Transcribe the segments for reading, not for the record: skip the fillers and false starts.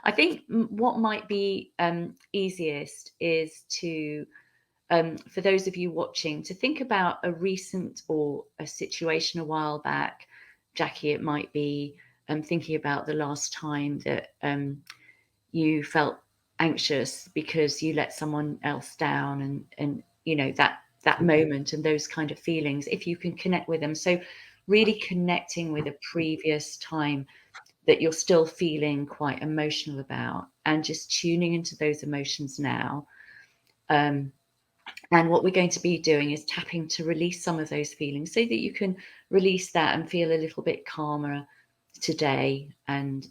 I think what might be easiest is to, for those of you watching, to think about a recent or a situation a while back. Jackie, it might be thinking about the last time that you felt anxious because you let someone else down, and you know that moment and those kind of feelings, if you can connect with them. So really connecting with a previous time that you're still feeling quite emotional about, and just tuning into those emotions now. And what we're going to be doing is tapping to release some of those feelings so that you can release that and feel a little bit calmer today. And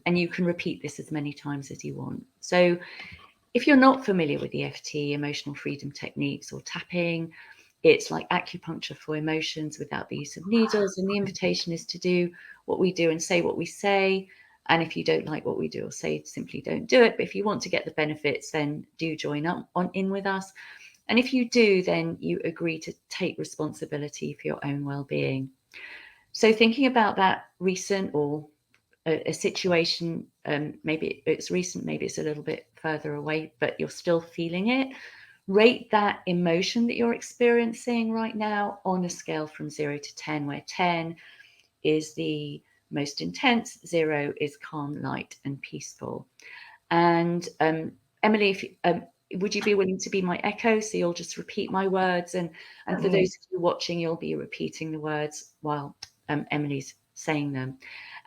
you can repeat this as many times as you want. So if you're not familiar with EFT, emotional freedom techniques, or tapping, it's like acupuncture for emotions without the use of needles. And the invitation is to do what we do and say what we say. And if you don't like what we do or say, simply don't do it. But if you want to get the benefits, then do join up in with us. And if you do, then you agree to take responsibility for your own well-being. So thinking about that recent or a situation, maybe it's recent, maybe it's a little bit further away, but you're still feeling it. Rate that emotion that you're experiencing right now on a scale from 0 to 10, where 10 is the most intense, 0 is calm, light, and peaceful. And Emily, if would you be willing to be my echo? So you'll just repeat my words, and for those of you watching, you'll be repeating the words while Emily's saying them.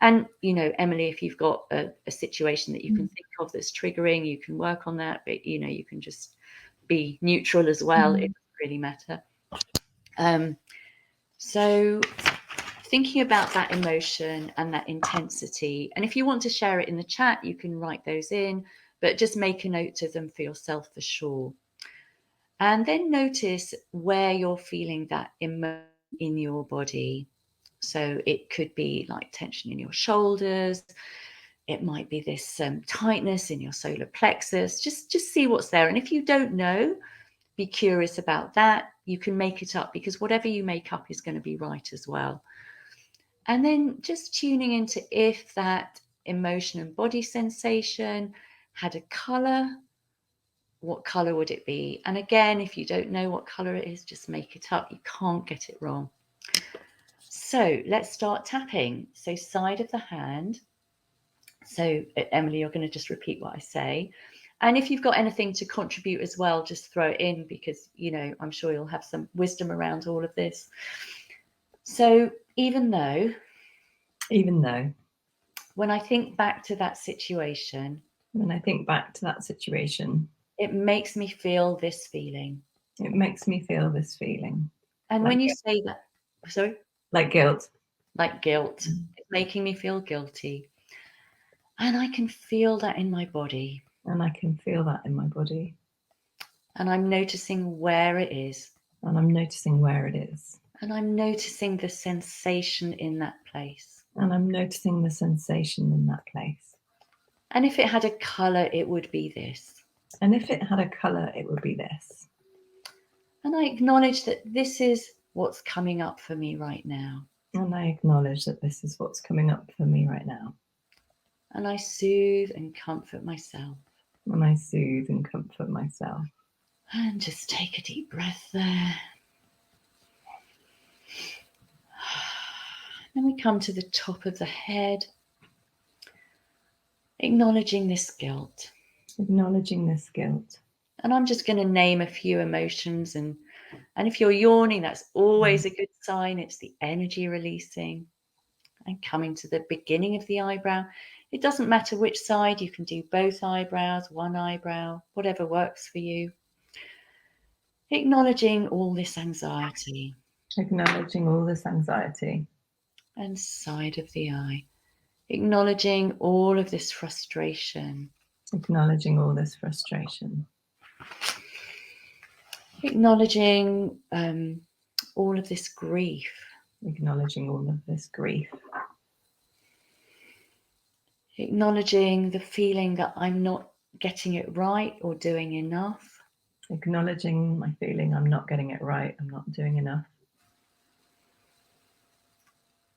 And you know, Emily, if you've got a situation that you can think of that's triggering, you can work on that. But you know, you can just be neutral as well. It doesn't really matter. So thinking about that emotion and that intensity, and if you want to share it in the chat, you can write those in, but just make a note of them for yourself for sure. And then notice where you're feeling that emotion in your body. So it could be like tension in your shoulders. It might be this tightness in your solar plexus. Just see what's there. And if you don't know, be curious about that. You can make it up, because whatever you make up is going to be right as well. And then just tuning into if that emotion and body sensation had a color, what color would it be? And again, if you don't know what color it is, just make it up. You can't get it wrong. So let's start tapping. So side of the hand. So Emily, you're going to just repeat what I say. And if you've got anything to contribute as well, just throw it in, because, you know, I'm sure you'll have some wisdom around all of this. So even though, when I think back to that situation, it makes me feel this feeling. And when you say that, sorry? Like guilt. It's making me feel guilty. And I can feel that in my body. And I'm noticing where it is. And I'm noticing the sensation in that place. And if it had a colour, it would be this. And if it had a colour, it would be this. And I acknowledge that this is what's coming up for me right now. And I acknowledge that this is what's coming up for me right now. And I soothe and comfort myself. And I soothe and comfort myself. And just take a deep breath there. Then we come to the top of the head, acknowledging this guilt. And I'm just going to name a few emotions. And if you're yawning, that's always a good sign. It's the energy releasing. And coming to the beginning of the eyebrow. It doesn't matter which side. You can do both eyebrows, one eyebrow, whatever works for you. Acknowledging all this anxiety. And side of the eye. Acknowledging all of this frustration. Acknowledging all of this grief. Acknowledging the feeling that I'm not getting it right or doing enough. Acknowledging my feeling I'm not getting it right, I'm not doing enough.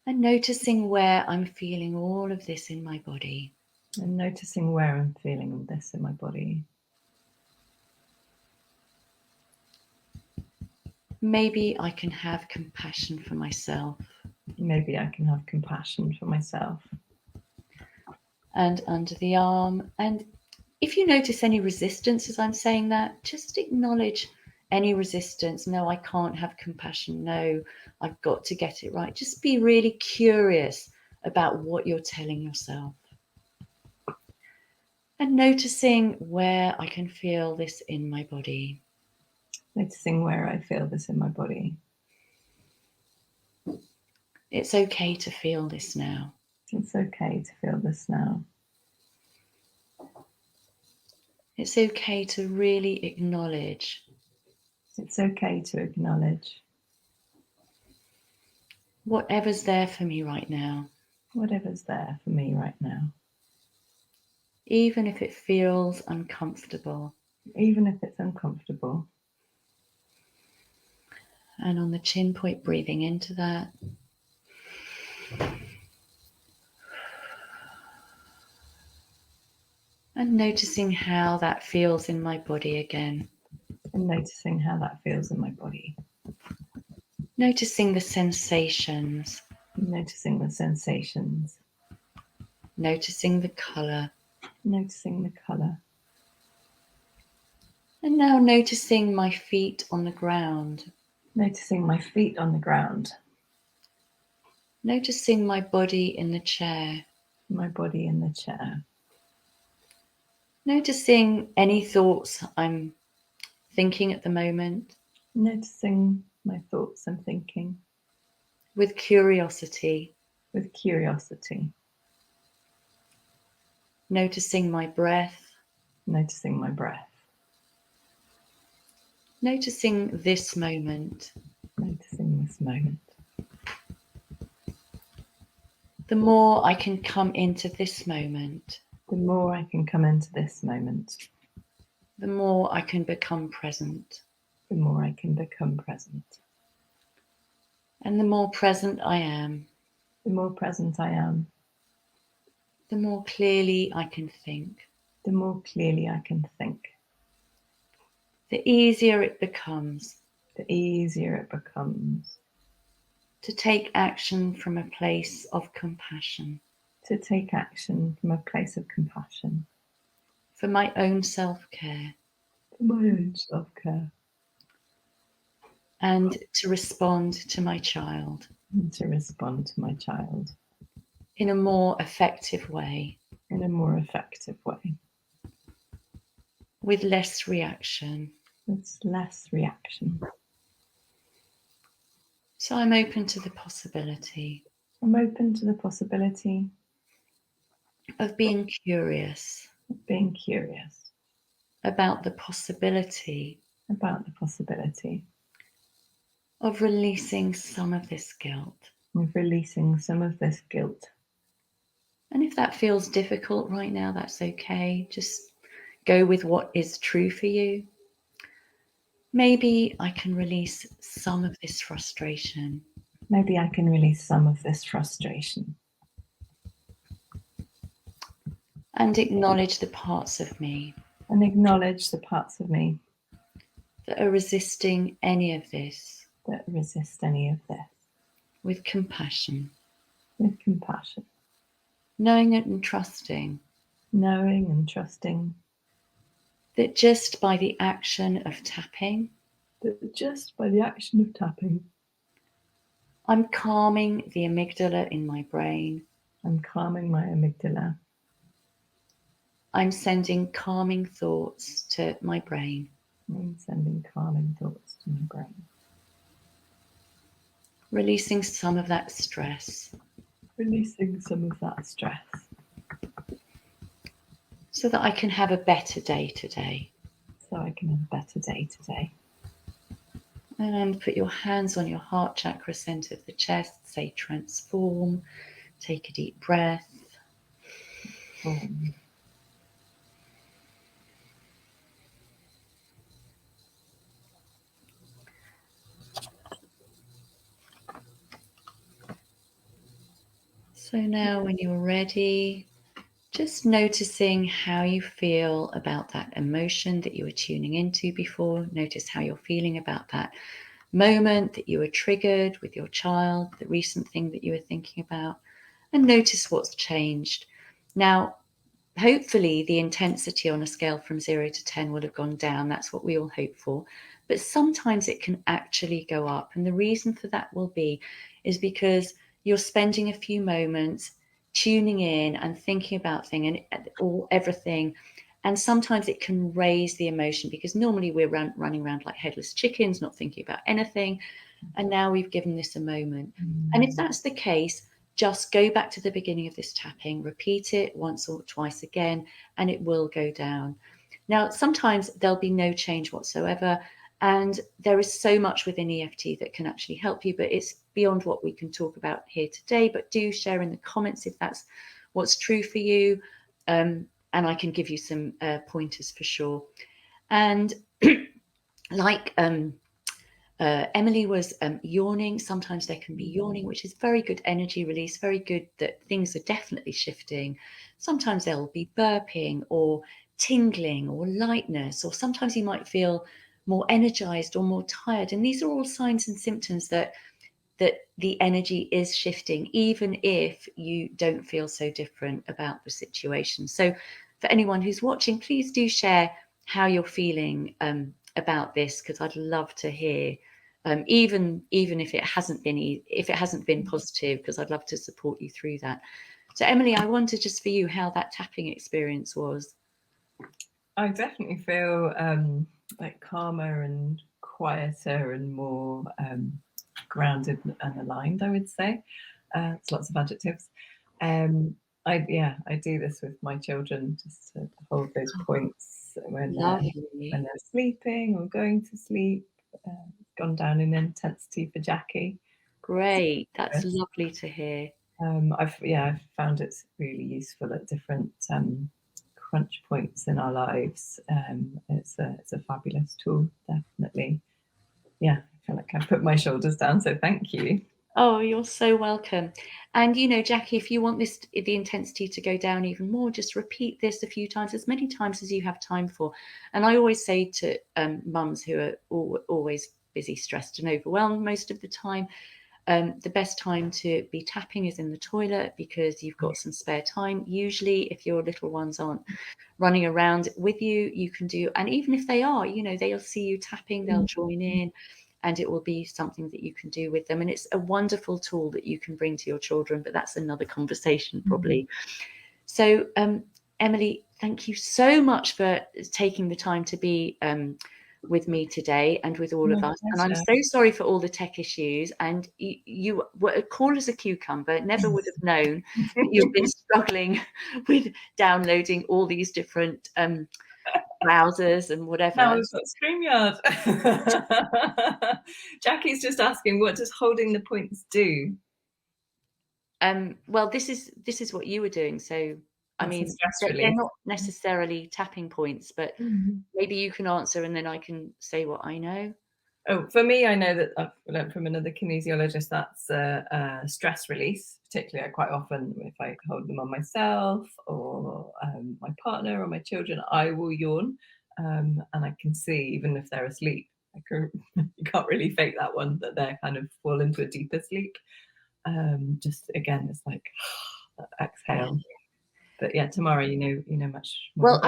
And noticing where I'm feeling all of this in my body. And noticing where I'm feeling this in my body. Maybe I can have compassion for myself. Maybe I can have compassion for myself. And under the arm. And if you notice any resistance as I'm saying that, just acknowledge any resistance. No, I can't have compassion. No, I've got to get it right. Just be really curious about what you're telling yourself. And noticing where I can feel this in my body. Noticing where I feel this in my body. It's okay to feel this now. It's okay to feel this now. It's okay to really acknowledge. It's okay to acknowledge Whatever's there for me right now. whatever's there for me right now. Even if it feels uncomfortable. Even if it's uncomfortable. And on the chin point, breathing into that. And noticing how that feels in my body again. And noticing how that feels in my body. Noticing the sensations. Noticing the sensations. Noticing the colour. Noticing the colour. And now noticing my feet on the ground. Noticing my feet on the ground. Noticing my body in the chair. My body in the chair. Noticing any thoughts I'm thinking at the moment. Noticing my thoughts and thinking. With curiosity. With curiosity. Noticing my breath. Noticing my breath. Noticing this moment. Noticing this moment. The more I can come into this moment, the more I can come into this moment, the more I can become present. The more I can become present. And the more present I am, the more present I am, the more clearly I can think. The more clearly I can think. The easier it becomes. The easier it becomes. To take action from a place of compassion. To take action from a place of compassion. For my own self-care. For my own self-care. And to respond to my child. And to respond to my child. In a more effective way. In a more effective way. With less reaction. With less reaction. So I'm open to the possibility. I'm open to the possibility. Of being curious. Of being curious. About the possibility. About the possibility. Of releasing some of this guilt. Of releasing some of this guilt. And if that feels difficult right now, that's okay. Just go with what is true for you. Maybe I can release some of this frustration. Maybe I can release some of this frustration. And acknowledge the parts of me. And acknowledge the parts of me. That are resisting any of this. That resist any of this. With compassion. With compassion. Knowing it and trusting. Knowing and trusting. That just by the action of tapping. That just by the action of tapping. I'm calming the amygdala in my brain. I'm calming my amygdala. I'm sending calming thoughts to my brain. I'm sending calming thoughts to my brain. Releasing some of that stress. Releasing some of that stress. So that I can have a better day today. So I can have a better day today. And put your hands on your heart chakra, center of the chest. Say transform. Take a deep breath. So now when you're ready, Just noticing how you feel about that emotion that you were tuning into before. Notice how you're feeling about that moment that you were triggered with your child, the recent thing that you were thinking about, and notice what's changed. Now, hopefully the intensity on a scale from 0 to 10 will have gone down. That's what we all hope for. But sometimes it can actually go up. And the reason for that will be is because you're spending a few moments tuning in and thinking about things and or everything. And sometimes it can raise the emotion because normally we're running around like headless chickens, not thinking about anything. And now we've given this a moment. And if that's the case, just go back to the beginning of this tapping, repeat it once or twice again, and it will go down. Now, sometimes there'll be no change whatsoever. And there is so much within EFT that can actually help you, but it's beyond what we can talk about here today. But do share in the comments if that's what's true for you. And I can give you some pointers for sure. And like Emily was yawning. Sometimes there can be yawning, which is very good energy release, very good that things are definitely shifting. Sometimes there'll be burping or tingling or lightness, or sometimes you might feel more energized or more tired. And these are all signs and symptoms that the energy is shifting, even if you don't feel so different about the situation. So for anyone who's watching, please do share how you're feeling about this, because I'd love to hear, even if it hasn't been positive, because I'd love to support you through that. So Emily, I wonder just for you how that tapping experience was. I definitely feel like calmer and quieter and more grounded and aligned, I would say. It's lots of adjectives. I do this with my children just to hold those points when they're sleeping or going to sleep. Gone down in intensity for Jackie. Great, that's lovely to hear. I've found it's really useful at different crunch points in our lives. It's a fabulous tool, definitely. Yeah, I feel like I put my shoulders down, so thank you. Oh, you're so welcome. And Jackie, if you want the intensity to go down even more, just repeat this a few times, as many times as you have time for. And I always say to mums who are always busy, stressed, and overwhelmed most of the time, the best time to be tapping is in the toilet, because you've got some spare time. Usually, if your little ones aren't running around with you, you can do, and even if they are, they'll see you tapping, they'll join in. And it will be something that you can do with them. And it's a wonderful tool that you can bring to your children, but that's another conversation probably. So, Emily, thank you so much for taking the time to be with me today and with all of us. And I'm so sorry for all the tech issues. And you were cool as a cucumber, never would have known that you've been struggling with downloading all these different browsers and whatever. Now we've got StreamYard. Jackie's just asking, what does holding the points do? Well, this is what you were doing. So I mean, they're not necessarily tapping points, but maybe you can answer and then I can say what I know. Oh, for me, I know that I've learned from another kinesiologist that's a stress release. Particularly, I quite often, if I hold them on myself or my partner or my children, I will yawn, and I can see, even if they're asleep, you can't really fake that one, that they're kind of fall into a deeper sleep. Just again, it's like exhale. But yeah, Tamara, you know much more. Well,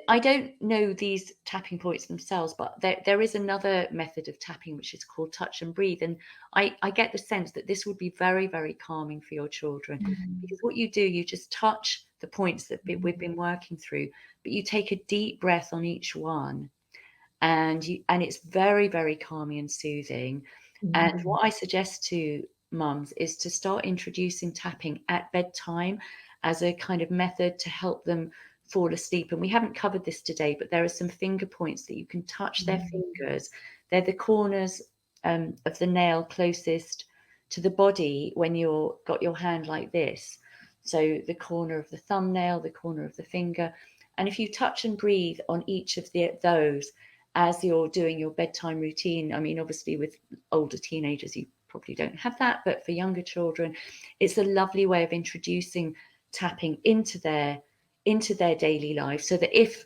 I don't know these tapping points themselves, but there is another method of tapping which is called touch and breathe, and I get the sense that this would be very, very calming for your children, because what you do, you just touch the points that we've been working through, but you take a deep breath on each one, and it's very, very calming and soothing. And what I suggest to mums is to start introducing tapping at bedtime as a kind of method to help them fall asleep. And we haven't covered this today, but there are some finger points that you can touch their fingers. They're the corners of the nail closest to the body when you're got your hand like this. So the corner of the thumbnail, the corner of the finger. And if you touch and breathe on each of those as you're doing your bedtime routine, I mean, obviously with older teenagers, you probably don't have that, but for younger children, it's a lovely way of introducing tapping into their into their daily life, so that if,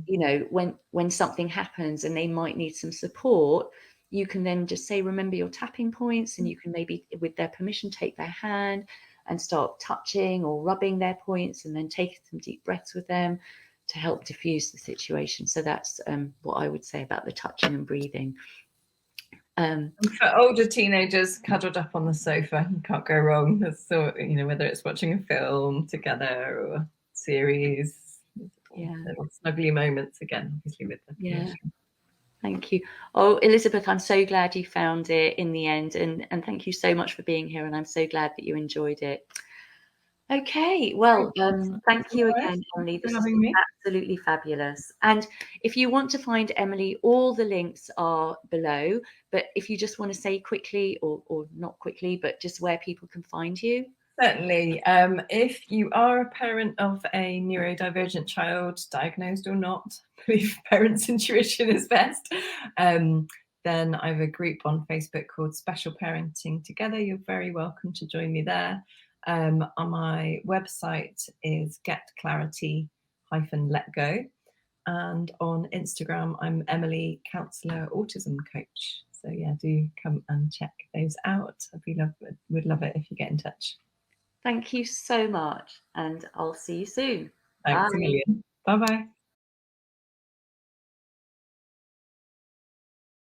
you know, when something happens and they might need some support, you can then just say, remember your tapping points, and you can maybe, with their permission, take their hand and start touching or rubbing their points, and then take some deep breaths with them to help diffuse the situation. So that's what I would say about the touching and breathing. For older teenagers, cuddled up on the sofa, you can't go wrong. So, you know, whether it's watching a film together or a series, little snuggly moments again, obviously with the permission. Thank you. Oh, Elizabeth, I'm so glad you found it in the end, and thank you so much for being here, and I'm so glad that you enjoyed it. Okay, well, thank you again, Emily. This is absolutely fabulous. And if you want to find Emily, all the links are below. But if you just want to say quickly, or not quickly, but just where people can find you. Certainly. If you are a parent of a neurodivergent child, diagnosed or not, I believe parents' intuition is best, then I have a group on Facebook called Special Parenting Together. You're very welcome to join me there. On my website is getclarity-letgo. And on Instagram, I'm Emily, Counsellor Autism Coach. So yeah, do come and check those out. Would love it if you get in touch. Thank you so much, and I'll see you soon. Thanks a million. Bye-bye.